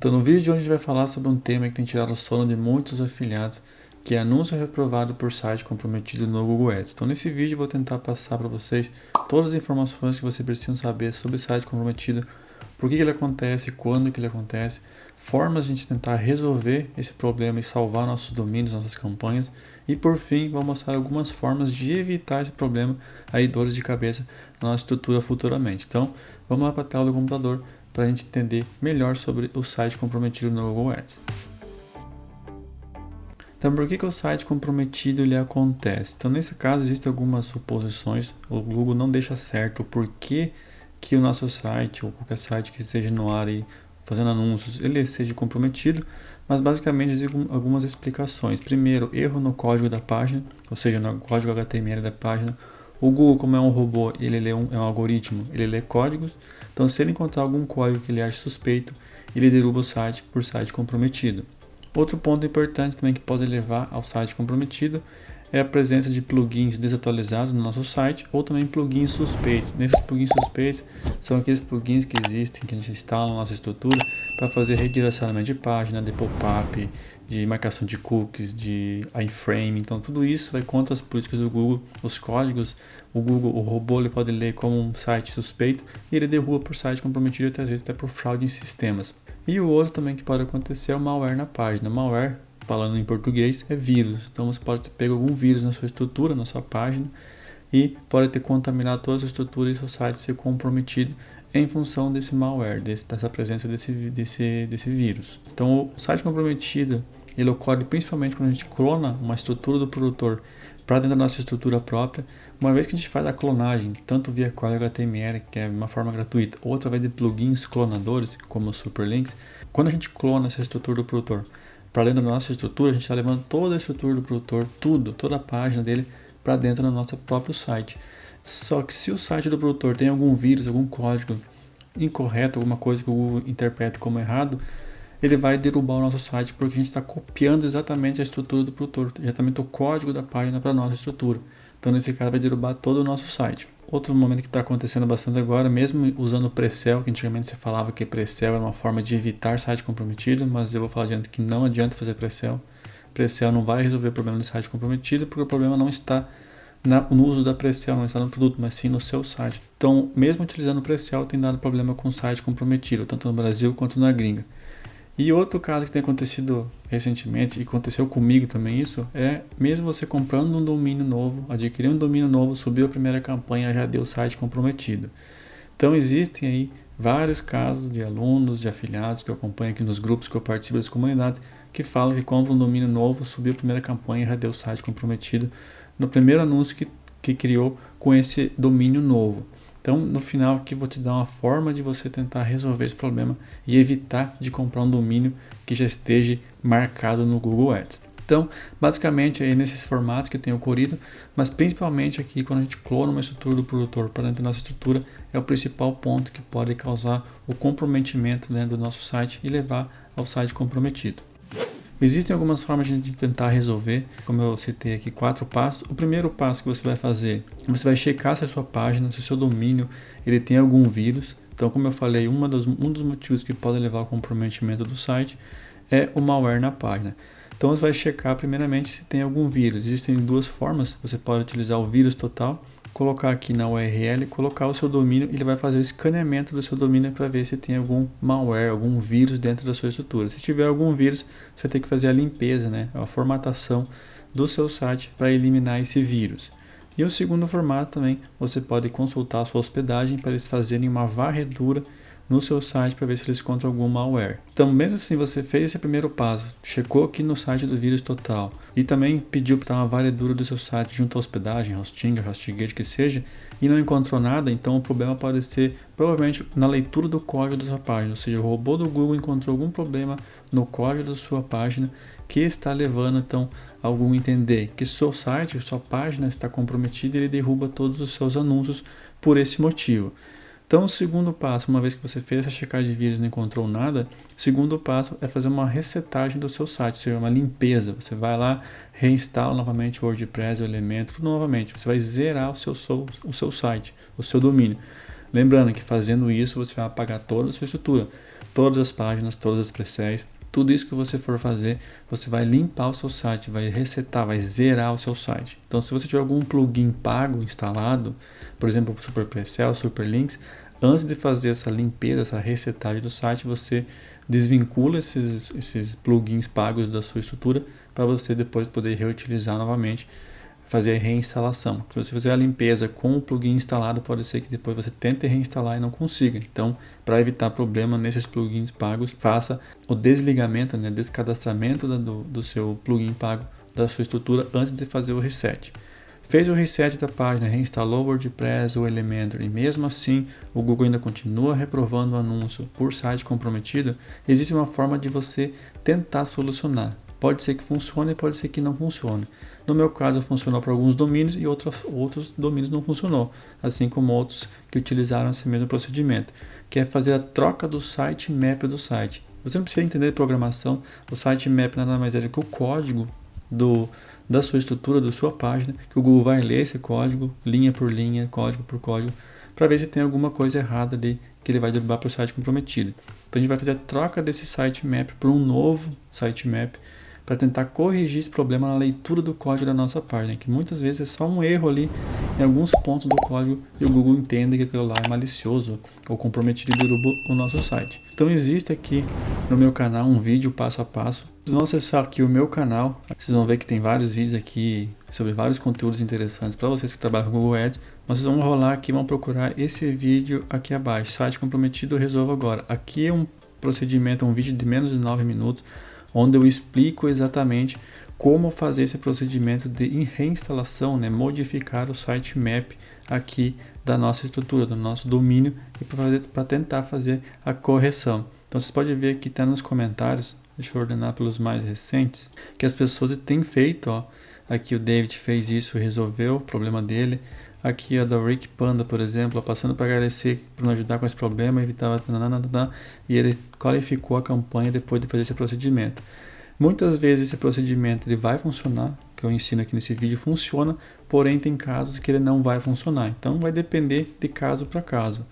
Então no vídeo de hoje a gente vai falar sobre um tema que tem tirado o sono de muitos afiliados, que é anúncio reprovado por site comprometido no Google Ads. Então nesse vídeo eu vou tentar passar para vocês todas as informações que vocês precisam saber sobre o site comprometido, por que ele acontece, quando que ele acontece, formas de a gente tentar resolver esse problema e salvar nossos domínios, nossas campanhas, e por fim vou mostrar algumas formas de evitar esse problema aí, dores de cabeça na nossa estrutura futuramente. Então vamos lá para a tela do computador para a gente entender melhor sobre o site comprometido no Google Ads. Então, por que o site comprometido ele acontece? Então, nesse caso, existem algumas suposições. O Google não deixa certo o porquê que o nosso site, ou qualquer site que esteja no ar e fazendo anúncios, ele seja comprometido, mas basicamente existem algumas explicações. Primeiro, erro no código da página, ou seja, no código HTML da página. O Google, como é um robô, ele é um algoritmo, ele lê códigos. Então, se ele encontrar algum código que ele acha suspeito, ele derruba o site por site comprometido. Outro ponto importante também que pode levar ao site comprometido é a presença de plugins desatualizados no nosso site ou também plugins suspeitos. Nesses plugins suspeitos são aqueles plugins que existem, que a gente instala na nossa estrutura para fazer redirecionamento de página, de pop-up, de marcação de cookies, de iframe. Então tudo isso vai contra as políticas do Google, os códigos. O Google, o robô, ele pode ler como um site suspeito e ele derruba por site comprometido e às vezes até por fraude em sistemas. E o outro também que pode acontecer é o malware na página. Malware, falando em português, é vírus. Então você pode ter pego algum vírus na sua estrutura, na sua página, e pode ter contaminado toda a sua estrutura e seu site ser comprometido em função desse malware, dessa presença desse vírus. Então o site comprometido, ele ocorre principalmente quando a gente clona uma estrutura do produtor para dentro da nossa estrutura própria. Uma vez que a gente faz a clonagem, tanto via código HTML, que é uma forma gratuita, ou através de plugins clonadores, como os Superlinks, quando a gente clona essa estrutura do produtor para dentro da nossa estrutura, a gente está levando toda a estrutura do produtor, toda a página dele, para dentro do nosso próprio site. Só que se o site do produtor tem algum vírus, algum código incorreto, alguma coisa que o Google interpreta como errado, ele vai derrubar o nosso site porque a gente está copiando exatamente a estrutura do produtor, exatamente o código da página para a nossa estrutura. Então nesse caso vai derrubar todo o nosso site. Outro momento que está acontecendo bastante agora, mesmo usando o Pre-Sell, que antigamente se falava que Pre-Sell era uma forma de evitar site comprometido, mas eu vou falar adiante que não adianta fazer Pre-Sell. Pre-Sell não vai resolver o problema do site comprometido, porque o problema não está no uso da Pre-Sell, não está no produto, mas sim no seu site. Então, mesmo utilizando o Pre-Sell, tem dado problema com o site comprometido, tanto no Brasil quanto na gringa. E outro caso que tem acontecido recentemente, e aconteceu comigo também isso, é mesmo você comprando um domínio novo, adquirindo um domínio novo, subiu a primeira campanha, já deu o site comprometido. Então existem aí vários casos de alunos, de afiliados que eu acompanho aqui nos grupos que eu participo das comunidades, que falam que compram um domínio novo, subiu a primeira campanha, já deu o site comprometido no primeiro anúncio que criou com esse domínio novo. Então, no final aqui vou te dar uma forma de você tentar resolver esse problema e evitar de comprar um domínio que já esteja marcado no Google Ads. Então, basicamente é nesses formatos que tem ocorrido, mas principalmente aqui quando a gente clona uma estrutura do produtor para dentro da nossa estrutura, é o principal ponto que pode causar o comprometimento dentro do nosso site e levar ao site comprometido. Existem algumas formas de tentar resolver, como eu citei aqui, 4 passos. O primeiro passo que você vai fazer, você vai checar se a sua página, se o seu domínio, ele tem algum vírus. Então, como eu falei, um dos motivos que pode levar ao comprometimento do site é o malware na página. Então, você vai checar primeiramente se tem algum vírus. Existem duas formas, você pode utilizar o vírus total, colocar aqui na URL, colocar o seu domínio, ele vai fazer o escaneamento do seu domínio para ver se tem algum malware, algum vírus dentro da sua estrutura. Se tiver algum vírus, você tem que fazer a limpeza, a formatação do seu site para eliminar esse vírus. E o segundo formato também, você pode consultar a sua hospedagem para eles fazerem uma varredura no seu site para ver se eles encontram algum malware. Então, mesmo assim, você fez esse primeiro passo, checou aqui no site do vírus total e também pediu para dar uma varredura do seu site junto à hospedagem, Hostinger, HostGator, que seja, e não encontrou nada, então o problema pode ser provavelmente na leitura do código da sua página, ou seja, o robô do Google encontrou algum problema no código da sua página que está levando então a algum entender que seu site, sua página está comprometida e ele derruba todos os seus anúncios por esse motivo. Então, o segundo passo, uma vez que você fez essa checagem de vírus e não encontrou nada, o segundo passo é fazer uma resetagem do seu site, ou seja, uma limpeza. Você vai lá, reinstala novamente o WordPress, o Elementor, tudo novamente. Você vai zerar o seu site, o seu domínio. Lembrando que fazendo isso, você vai apagar toda a sua estrutura. todas as páginas, todas as presets. Tudo isso que você for fazer, você vai limpar o seu site, vai resetar, vai zerar o seu site. Então, se você tiver algum plugin pago instalado, por exemplo, o Super Precel, Super Links, antes de fazer essa limpeza, essa resetagem do site, você desvincula esses plugins pagos da sua estrutura para você depois poder reutilizar novamente, fazer a reinstalação. Se você fizer a limpeza com o plugin instalado, pode ser que depois você tente reinstalar e não consiga. Então, para evitar problema nesses plugins pagos, faça o desligamento, descadastramento do seu plugin pago da sua estrutura antes de fazer o reset. Fez o reset da página, reinstalou o WordPress ou Elementor e mesmo assim o Google ainda continua reprovando o anúncio por site comprometido, existe uma forma de você tentar solucionar. Pode ser que funcione, pode ser que não funcione. No meu caso, funcionou para alguns domínios e outros domínios não funcionou, assim como outros que utilizaram esse mesmo procedimento, que é fazer a troca do sitemap do site. Você não precisa entender de programação, o sitemap nada mais é do que o código da sua estrutura, da sua página, que o Google vai ler esse código, linha por linha, código por código, para ver se tem alguma coisa errada ali que ele vai derrubar para o site comprometido. Então a gente vai fazer a troca desse sitemap por um novo sitemap, para tentar corrigir esse problema na leitura do código da nossa página, que muitas vezes é só um erro ali em alguns pontos do código e o Google entende que aquilo lá é malicioso ou comprometido e derruba o nosso site. Então existe aqui no meu canal um vídeo passo a passo. Vocês vão acessar aqui o meu canal, vocês vão ver que tem vários vídeos aqui sobre vários conteúdos interessantes para vocês que trabalham com Google Ads. Mas vocês vão rolar aqui e vão procurar esse vídeo aqui abaixo, site comprometido, resolva agora. Aqui é um procedimento, um vídeo de menos de 9 minutos, onde eu explico exatamente como fazer esse procedimento de reinstalação, modificar o sitemap aqui da nossa estrutura, do nosso domínio e para tentar fazer a correção. Então vocês podem ver aqui, está nos comentários, deixa eu ordenar pelos mais recentes, que as pessoas têm feito, ó, aqui o David fez isso, resolveu o problema dele. Aqui a da Rick Panda, por exemplo, passando para agradecer por nos ajudar com esse problema, evitava e ele qualificou a campanha depois de fazer esse procedimento. Muitas vezes esse procedimento ele vai funcionar, que eu ensino aqui nesse vídeo funciona, porém tem casos que ele não vai funcionar. Então vai depender de caso para caso.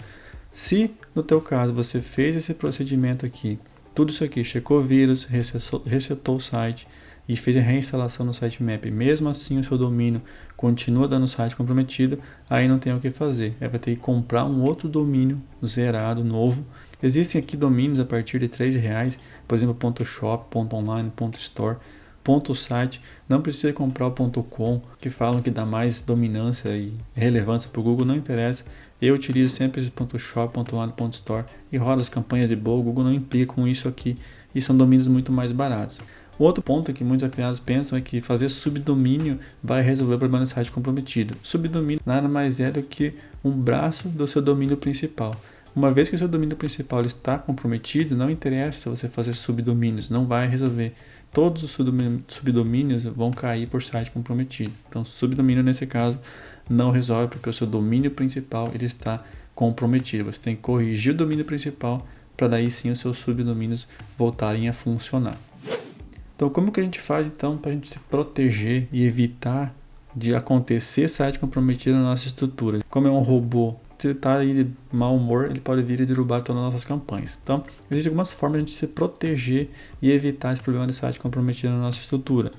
Se no teu caso você fez esse procedimento aqui, tudo isso aqui, checou vírus, resetou o site e fez a reinstalação no sitemap, mesmo assim o seu domínio continua dando site comprometido, aí não tem o que fazer. Vai ter que comprar um outro domínio zerado, novo. Existem aqui domínios a partir de R$3, por exemplo, .shop, .online, .store, .site. Não precisa comprar o .com, que falam que dá mais dominância e relevância para o Google, não interessa. Eu utilizo sempre esse .shop, .online, .store e rodo as campanhas de boa. O Google não implica com isso aqui e são domínios muito mais baratos. O outro ponto que muitos afiliados pensam é que fazer subdomínio vai resolver o problema do site comprometido. Subdomínio nada mais é do que um braço do seu domínio principal. Uma vez que o seu domínio principal está comprometido, não interessa você fazer subdomínios, não vai resolver. Todos os subdomínios vão cair por site comprometido. Então, subdomínio nesse caso não resolve porque o seu domínio principal ele está comprometido. Você tem que corrigir o domínio principal para daí sim os seus subdomínios voltarem a funcionar. Então, como que a gente faz então para a gente se proteger e evitar de acontecer site comprometido na nossa estrutura? Como é um robô, se ele está aí de mau humor, ele pode vir e derrubar todas as nossas campanhas. Então, existem algumas formas de a gente se proteger e evitar esse problema de site comprometido na nossa estrutura.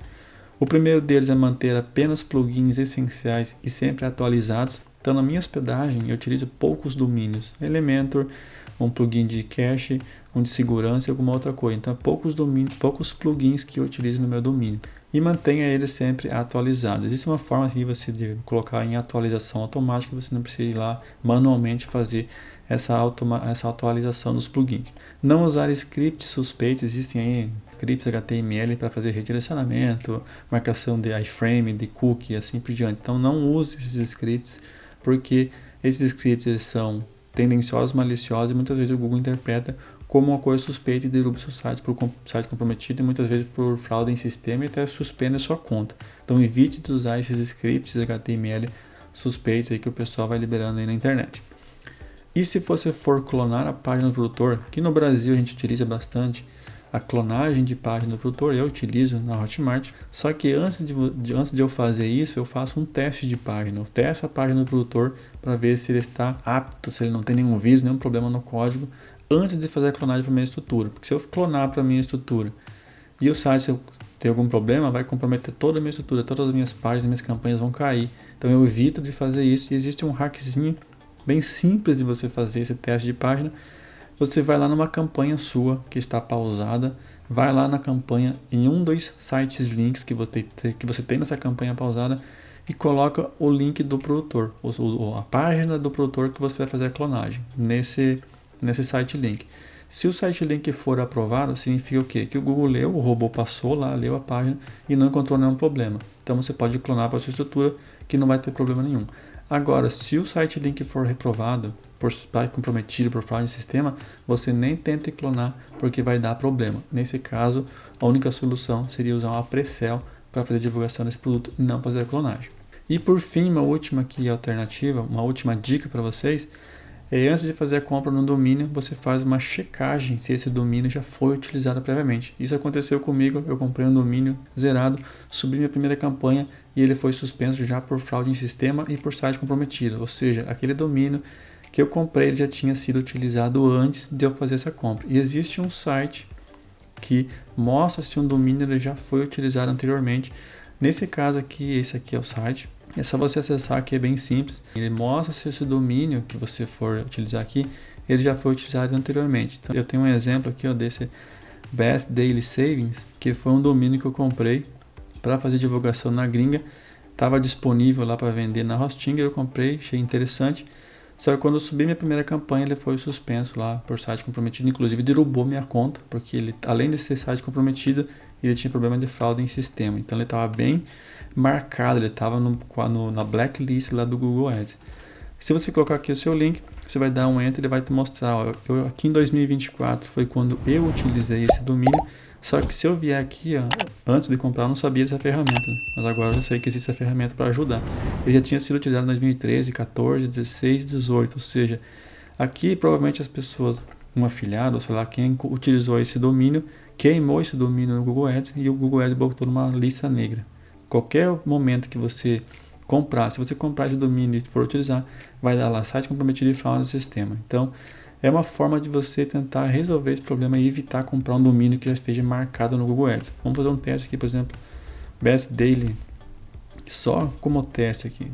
O primeiro deles é manter apenas plugins essenciais e sempre atualizados. Então, na minha hospedagem, eu utilizo poucos domínios. Elementor, um plugin de cache, um de segurança e alguma outra coisa. Então, poucos plugins que eu utilizo no meu domínio. E mantenha eles sempre atualizados. Existe uma forma de você colocar em atualização automática, você não precisa ir lá manualmente fazer essa atualização dos plugins. Não usar scripts suspeitos, existem aí scripts HTML para fazer redirecionamento, marcação de iframe, de cookie e assim por diante. Então não use esses scripts, porque esses scripts eles são tendenciosos, maliciosos e muitas vezes o Google interpreta como uma coisa suspeita e derruba o seu site por site comprometido e muitas vezes por fraude em sistema e até suspende a sua conta. Então evite de usar esses scripts HTML suspeitos aí que o pessoal vai liberando aí na internet. E se você for clonar a página do produtor, que no Brasil a gente utiliza bastante a clonagem de página do produtor, eu utilizo na Hotmart, só que antes de eu fazer isso, eu faço um teste de página. Eu testo a página do produtor para ver se ele está apto, se ele não tem nenhum vírus, nenhum problema no código, antes de fazer a clonagem para minha estrutura. Porque se eu clonar para minha estrutura e o site, se eu ter algum problema, vai comprometer toda a minha estrutura, todas as minhas páginas, minhas campanhas vão cair. Então eu evito de fazer isso, e existe um hackzinho bem simples de você fazer esse teste de página. Você vai lá numa campanha sua que está pausada, vai lá na campanha em um dos sites links que você tem nessa campanha pausada e coloca o link do produtor, ou a página do produtor que você vai fazer a clonagem nesse site link. Se o site link for aprovado, significa o quê? Que o Google leu, o robô passou lá, leu a página e não encontrou nenhum problema. Então você pode clonar para a sua estrutura que não vai ter problema nenhum. Agora, se o site link for reprovado, comprometido por fraude de sistema, você nem tente clonar porque vai dar problema. Nesse caso, a única solução seria usar uma pre-sell para fazer divulgação desse produto e não fazer a clonagem. E por fim, uma última alternativa, uma última dica para vocês, antes de fazer a compra no domínio, você faz uma checagem se esse domínio já foi utilizado previamente. Isso aconteceu comigo, eu comprei um domínio zerado, subi minha primeira campanha e ele foi suspenso já por fraude em sistema e por site comprometido. Ou seja, aquele domínio que eu comprei ele já tinha sido utilizado antes de eu fazer essa compra. E existe um site que mostra se um domínio ele já foi utilizado anteriormente. Nesse caso aqui, esse aqui é o site. É só você acessar aqui, é bem simples. Ele mostra se esse domínio que você for utilizar aqui, ele já foi utilizado anteriormente. Então, eu tenho um exemplo aqui desse Best Daily Savings, que foi um domínio que eu comprei para fazer divulgação na gringa. Estava disponível lá para vender na Hostinger, eu comprei, achei interessante. Só que quando eu subi minha primeira campanha, ele foi suspenso lá por site comprometido. Inclusive derrubou minha conta, porque ele, além de ser site comprometido, ele tinha problema de fraude em sistema. Então ele estava bem marcado, ele estava na blacklist lá do Google Ads. Se você colocar aqui o seu link, você vai dar um enter, ele vai te mostrar. Ó, aqui em 2024 foi quando eu utilizei esse domínio. Só que se eu vier aqui, ó, antes de comprar, eu não sabia dessa ferramenta, né? Mas agora eu sei que existe essa ferramenta para ajudar. Ele já tinha sido utilizado em 2013, 14, 16 e 18. Ou seja, aqui provavelmente as pessoas, um afiliado, ou sei lá, quem utilizou esse domínio, queimou esse domínio no Google Ads e o Google Ads botou numa lista negra. Qualquer momento que você comprar, se você comprar esse domínio e for utilizar, vai dar lá site comprometido e fraude no sistema. Então, é uma forma de você tentar resolver esse problema e evitar comprar um domínio que já esteja marcado no Google Ads. Vamos fazer um teste aqui, por exemplo, Best Daily, só como teste aqui.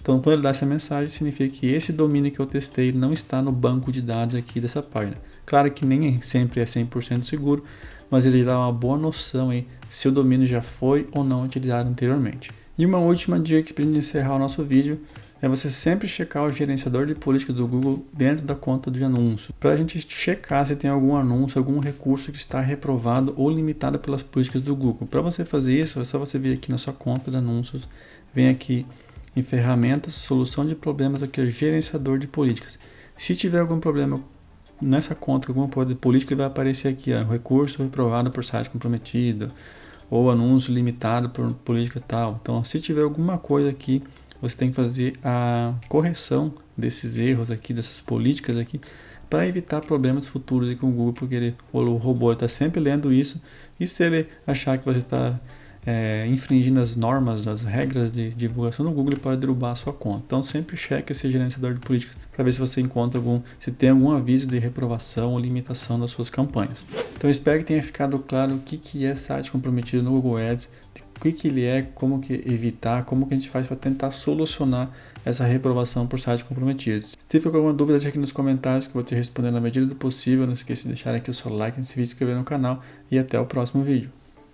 Então, quando ele dá essa mensagem, significa que esse domínio que eu testei não está no banco de dados aqui dessa página. Claro que nem sempre é 100% seguro, mas ele dá uma boa noção aí se o domínio já foi ou não utilizado anteriormente. E uma última dica para encerrar o nosso vídeo é você sempre checar o gerenciador de política do Google dentro da conta de anúncio, para a gente checar se tem algum anúncio, algum recurso que está reprovado ou limitado pelas políticas do Google. Para você fazer isso, é só você vir aqui na sua conta de anúncios, vem aqui em ferramentas, solução de problemas, aqui é gerenciador de políticas. Se tiver algum problema nessa conta, alguma política, vai aparecer aqui, ó, recurso reprovado por site comprometido, ou anúncio limitado por política tal. Então, se tiver alguma coisa aqui, você tem que fazer a correção desses erros aqui, dessas políticas aqui, para evitar problemas futuros aqui com o Google, porque o robô está sempre lendo isso, e se ele achar que você está infringindo as normas, as regras de divulgação do Google, ele pode derrubar a sua conta. Então sempre cheque esse gerenciador de políticas para ver se você encontra se tem algum aviso de reprovação ou limitação das suas campanhas. Então espero que tenha ficado claro o que é site comprometido no Google Ads, o que ele é, como que evitar, como que a gente faz para tentar solucionar essa reprovação por site comprometido. Se ficou alguma dúvida, deixa aqui nos comentários que eu vou te responder na medida do possível. Não esqueça de deixar aqui o seu like nesse vídeo, se inscrever no canal e até o próximo vídeo.